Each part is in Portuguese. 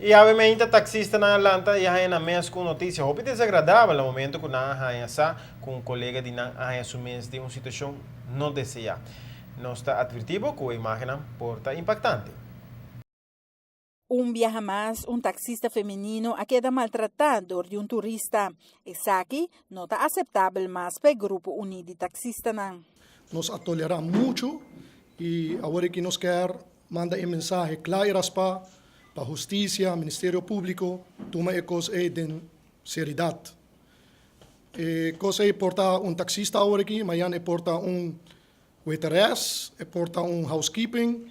E obviamente taxista na Atlanta e aí na mês com notícia houve desagradável no momento que na arranha com um colega de na arranha assumência de uma situação não desejada. Nós está advertido que a imagem porta impactante. Un viaje más, un taxista femenino a queda maltratado de un turista. Esa aquí no está aceptable más para el Grupo Unido de Taxistas. Nos toleramos mucho e agora que nos quer manda um mensagem claro para a Justiça, Ministério Público, toma a coisa de seriedade. Coisa é portar taxista agora aqui, amanhã é portar waitress, é portar housekeeping,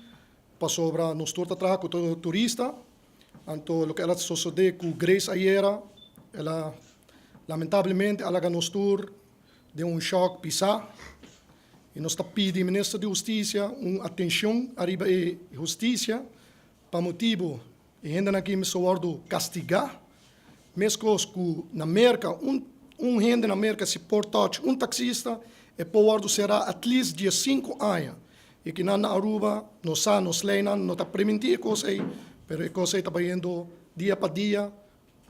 para sobra nos torta atrás com todo turista. Então, o que ela sucede com Grace Ayera, ela lamentavelmente ela nos tur de choque pisar. E nós pedimos ao Ministro de Justiça uma atenção arriba à Justiça para motivo e ainda aqui me soordo castigar, mesmo que na América gente na América se porta taxista e pode será at least de 5 anos e que na Aruba nos leinan não está permitindo coisa aí, mas a coisa está indo dia para dia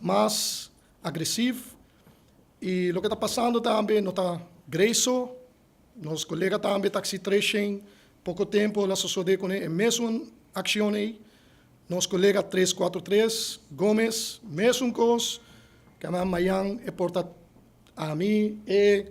mais agressivo e o que está passando também não está greso. Nos colegas também taxi tracing, pouco tempo lá sucedeu com ele, mesmo ação aí. Nos colegas 343, Gomes, mesmo coisa, que amanhã é porta a mim e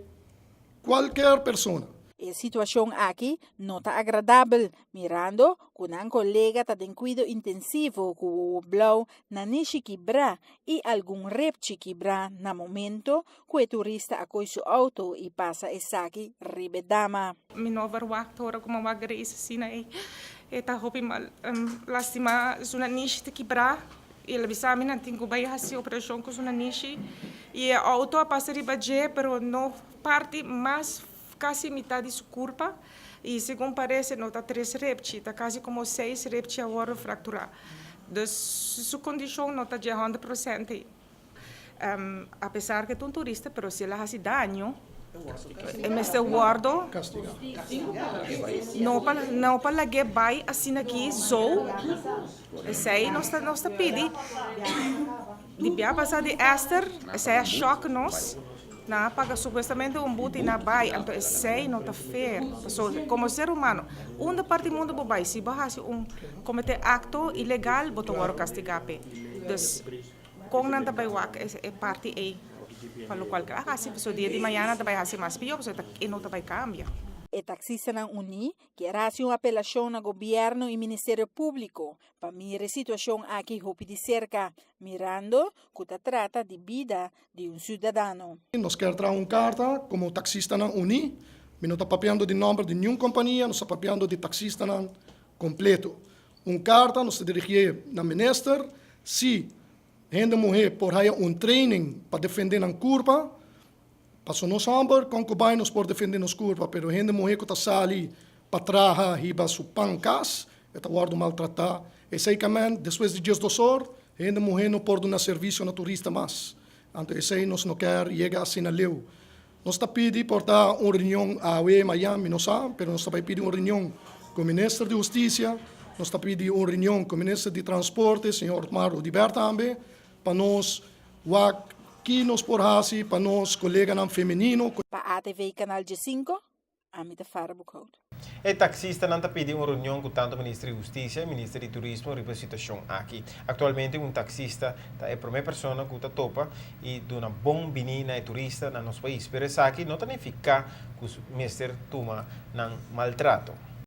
qualquer pessoa. A situação aqui não está agradável, mirando que um colega está em cuidado intensivo com o blow na niche quebra e algum repte quebra no momento que o turista acolhe seu auto e passa essa aqui ribedama. Min overwacht hoor como uma grace assim aí tá hopi mal lastima zona niche te quebra ele bisa mina tingo bai hasi operação com zona niche e a auto passa ribaje pero no parte mais quase metade de culpa e segundo parece não está 3 repti está quase como 6 repti agora fracturar dus sua condição não está de 100% apesar que é um turista pero se ela faz dano este guardo não para lagi bai assim aqui zo sei não está pedi de bia passar de Esther sei a choque nós na paga supostamente buti na bai então sei não está fair como ser humano parte mundo bobai se bahasi cometer acto ilegal boto waro castigape dus kung nanta bai wak é parte aí para o qual kasi so dia de manhã também hasi mais pior so e não também cambia. E taxista na Uni quer uma apelação no governo e Ministério Público para mirar a situação aqui de cerca, mirando que se trata de vida de cidadão. Nós queremos trazer carta como taxista na Uni, não está papiando de nome de nenhuma companhia, não está papiando de taxista na completo. Carta nos dirigir na Ministério, se gente mulher por aí training para defender a curva, passou no sambar, concubainos por defender nos curva, pero gente mulher que está ali para trabalhar riba su pancas, está guardo maltratar, e sei que depois de dias do sol, gente mulher não pode dar serviço na turista mais. Então, esse nós não quer chegar assim na leu. Nós está pedindo por dar uma reunião a Miami, não sabe, mas nós está pedindo uma reunião com o Ministro de Justiça, nós está pedindo uma reunião com o Ministro de Transporte, senhor Mário Diber também, para nós, que nos porrasi, para nós, colegas feminino. Para a ATV Canal G5, Amita Farah Bukhod. O taxista não está pedindo uma reunião com tanto o Ministro de Justiça e o Ministro de Turismo sobre a situação aqui. Atualmente, taxista é a primeira pessoa que está topa e dá uma boa menina e turista no nosso país. Pero isso aqui não significa que o Ministro toma maltrato.